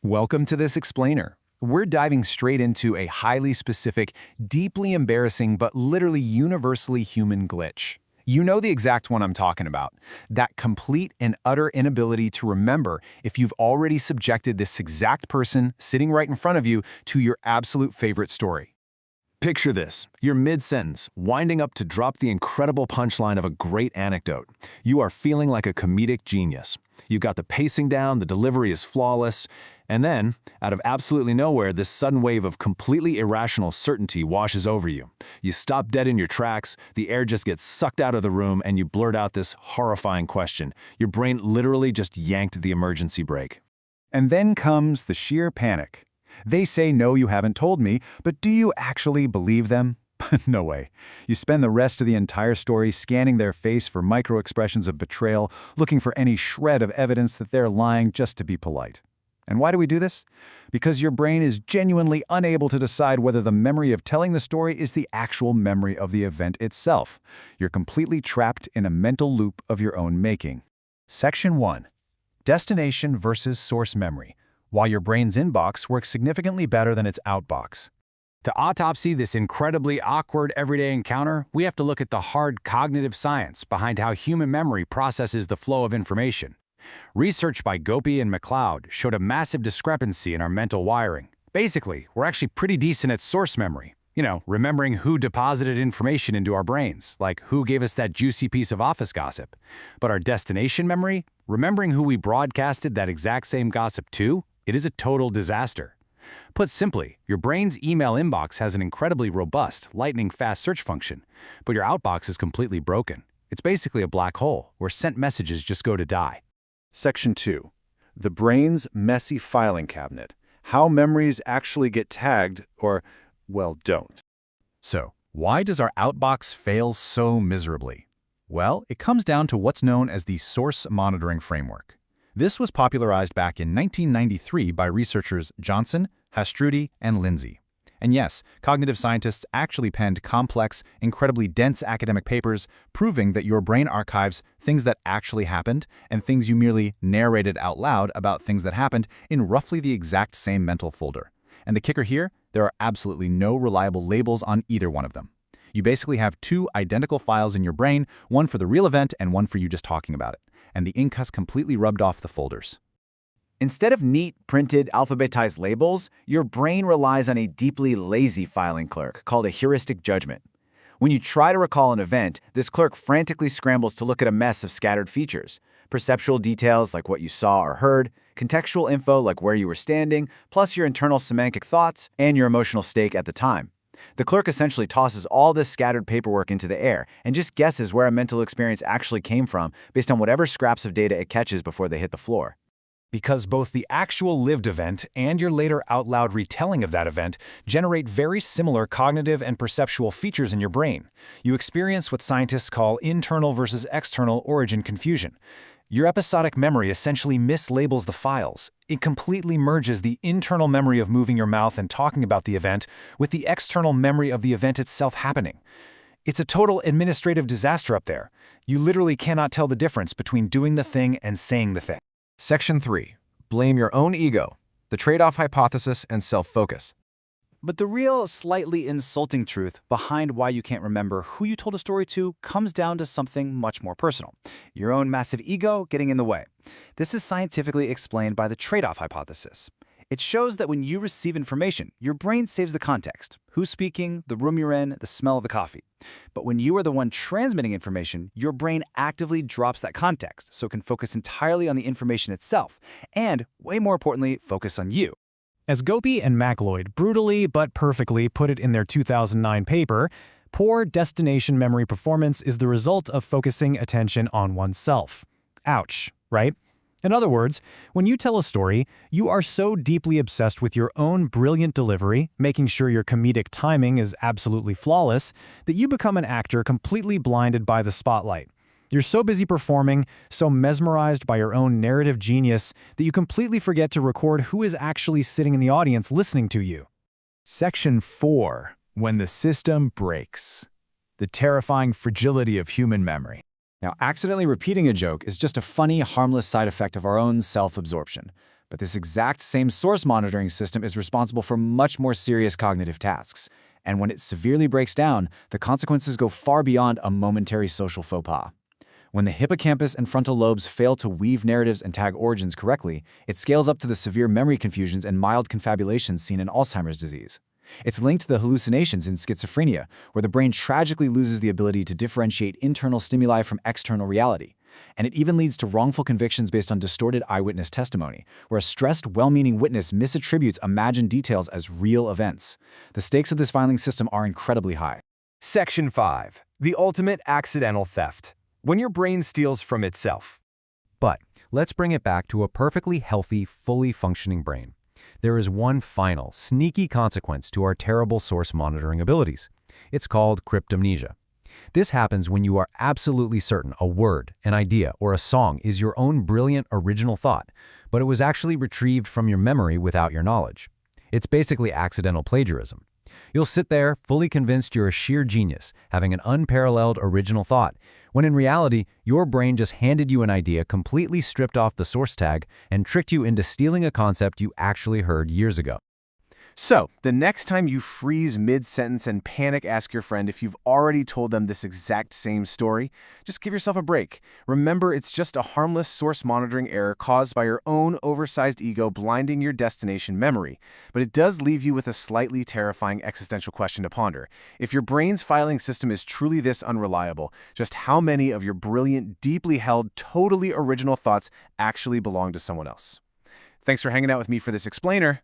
Welcome to this explainer. We're diving straight into a highly specific, deeply embarrassing, but literally universally human glitch. You know the exact one I'm talking about. That complete and utter inability to remember if you've already subjected this exact person sitting right in front of you to your absolute favorite story. Picture this. You're mid-sentence, winding up to drop the incredible punchline of a great anecdote. You are feeling like a comedic genius. You've got the pacing down, the delivery is flawless, and then, out of absolutely nowhere, this sudden wave of completely irrational certainty washes over you. You stop dead in your tracks, the air just gets sucked out of the room, and you blurt out this horrifying question. Your brain literally just yanked the emergency brake. And then comes the sheer panic. They say, no, you haven't told me, but do you actually believe them? No way. You spend the rest of the entire story scanning their face for microexpressions of betrayal, looking for any shred of evidence that they're lying just to be polite. And why do we do this? Because your brain is genuinely unable to decide whether the memory of telling the story is the actual memory of the event itself. You're completely trapped in a mental loop of your own making. Section 1. Destination versus source memory. Why your brain's inbox works significantly better than its outbox. To autopsy this incredibly awkward everyday encounter, we have to look at the hard cognitive science behind how human memory processes the flow of information. Research by Gopi and McLeod showed a massive discrepancy in our mental wiring. Basically, we're actually pretty decent at source memory. Remembering who deposited information into our brains, like who gave us that juicy piece of office gossip. But our destination memory, remembering who we broadcasted that exact same gossip to, it is a total disaster. Put simply, your brain's email inbox has an incredibly robust, lightning-fast search function, but your outbox is completely broken. It's basically a black hole, where sent messages just go to die. Section 2. The brain's messy filing cabinet. How memories actually get tagged or, well, don't. So, why does our outbox fail so miserably? Well, it comes down to what's known as the source monitoring framework. This was popularized back in 1993 by researchers Johnson, Hashtroudi, and Lindsay. And yes, cognitive scientists actually penned complex, incredibly dense academic papers proving that your brain archives things that actually happened and things you merely narrated out loud about things that happened in roughly the exact same mental folder. And the kicker here, there are absolutely no reliable labels on either one of them. You basically have two identical files in your brain, one for the real event and one for you just talking about it. And the ink has completely rubbed off the folders. Instead of neat, printed, alphabetized labels, your brain relies on a deeply lazy filing clerk called a heuristic judgment. When you try to recall an event, this clerk frantically scrambles to look at a mess of scattered features. Perceptual details like what you saw or heard, contextual info like where you were standing, plus your internal semantic thoughts and your emotional stake at the time. The clerk essentially tosses all this scattered paperwork into the air and just guesses where a mental experience actually came from based on whatever scraps of data it catches before they hit the floor. Because both the actual lived event and your later out-loud retelling of that event generate very similar cognitive and perceptual features in your brain, you experience what scientists call internal versus external origin confusion. Your episodic memory essentially mislabels the files. It completely merges the internal memory of moving your mouth and talking about the event with the external memory of the event itself happening. It's a total administrative disaster up there. You literally cannot tell the difference between doing the thing and saying the thing. Section 3. Blame your own ego, the trade-off hypothesis, and self-focus. But the real, slightly insulting truth behind why you can't remember who you told a story to comes down to something much more personal. Your own massive ego getting in the way. This is scientifically explained by the trade-off hypothesis. It shows that when you receive information, your brain saves the context, who's speaking, the room you're in, the smell of the coffee. But when you are the one transmitting information, your brain actively drops that context so it can focus entirely on the information itself, and, way more importantly, focus on you. As Gopi and McLeod brutally but perfectly put it in their 2009 paper, poor destination memory performance is the result of focusing attention on oneself. Ouch, right? In other words, when you tell a story, you are so deeply obsessed with your own brilliant delivery, making sure your comedic timing is absolutely flawless, that you become an actor completely blinded by the spotlight. You're so busy performing, so mesmerized by your own narrative genius, that you completely forget to record who is actually sitting in the audience listening to you. Section 4. When the system breaks. The terrifying fragility of human memory. Now, accidentally repeating a joke is just a funny, harmless side effect of our own self-absorption. But this exact same source monitoring system is responsible for much more serious cognitive tasks. And when it severely breaks down, the consequences go far beyond a momentary social faux pas. When the hippocampus and frontal lobes fail to weave narratives and tag origins correctly, it scales up to the severe memory confusions and mild confabulations seen in Alzheimer's disease. It's linked to the hallucinations in schizophrenia, where the brain tragically loses the ability to differentiate internal stimuli from external reality. And it even leads to wrongful convictions based on distorted eyewitness testimony, where a stressed, well-meaning witness misattributes imagined details as real events. The stakes of this filing system are incredibly high. Section 5. The ultimate accidental theft. When your brain steals from itself. But let's bring it back to a perfectly healthy, fully functioning brain. There is one final, sneaky consequence to our terrible source monitoring abilities. It's called cryptomnesia. This happens when you are absolutely certain a word, an idea, or a song is your own brilliant original thought, but it was actually retrieved from your memory without your knowledge. It's basically accidental plagiarism. You'll sit there, fully convinced you're a sheer genius, having an unparalleled original thought, when in reality, your brain just handed you an idea completely stripped off the source tag and tricked you into stealing a concept you actually heard years ago. So, the next time you freeze mid-sentence and panic ask your friend if you've already told them this exact same story, just give yourself a break. Remember, it's just a harmless source monitoring error caused by your own oversized ego blinding your destination memory. But it does leave you with a slightly terrifying existential question to ponder. If your brain's filing system is truly this unreliable, just how many of your brilliant, deeply held, totally original thoughts actually belong to someone else? Thanks for hanging out with me for this explainer.